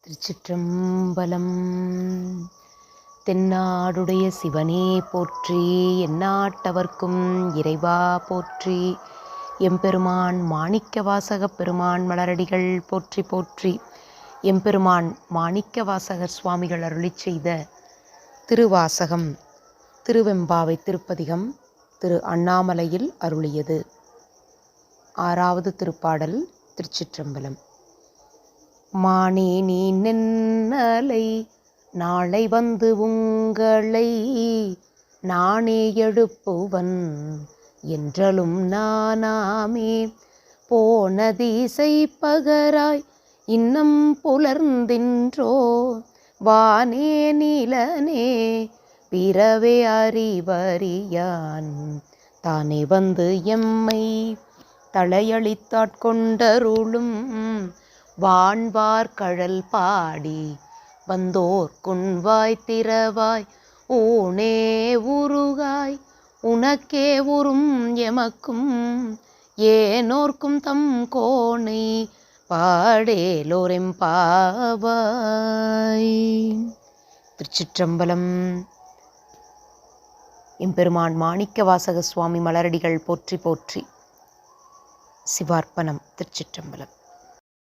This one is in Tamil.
திருச்சிற்றம்பலம். தென்னாடுடைய சிவனே போற்றி, எந்நாட்டவர்க்கும் இறைவா போற்றி. எம்பெருமான் மாணிக்கவாசகப் பெருமான் மலரடிகள் போற்றி போற்றி. எம்பெருமான் மாணிக்கவாசகர் சுவாமிகள் அருளிச் செய்த திருவாசகம் திருவெம்பாவை திருப்பதிகம் திரு அண்ணாமலையில் அருளியது. 6வது திருப்பாடல். திருச்சிற்றம்பலம். மானே நீ நென்னலை நாளை வந்து உங்களை நானே எழுப்புவன் என்றலும் நானாமே. போன திசை பகராய் இன்னம் புலர்ந்தின்றோ வானே நீலனே பிறவே அறிவறியான் தானே வந்து எம்மை தலையளித்தாட்கொண்டருளும் வான்வார் கழல் பாடி வந்தோர் குன்வாய் திறவாய் ஊனே உருகாய் உனக்கே உறும் எமக்கும் ஏனோர்க்கும் தம் கோனை பாடேலோரெம்பாவாய். திருச்சிற்றம்பலம். எம்பெருமான் மாணிக்கவாசக சுவாமி மலரடிகள் போற்றி போற்றி. சிவார்ப்பணம். திருச்சிற்றம்பலம்.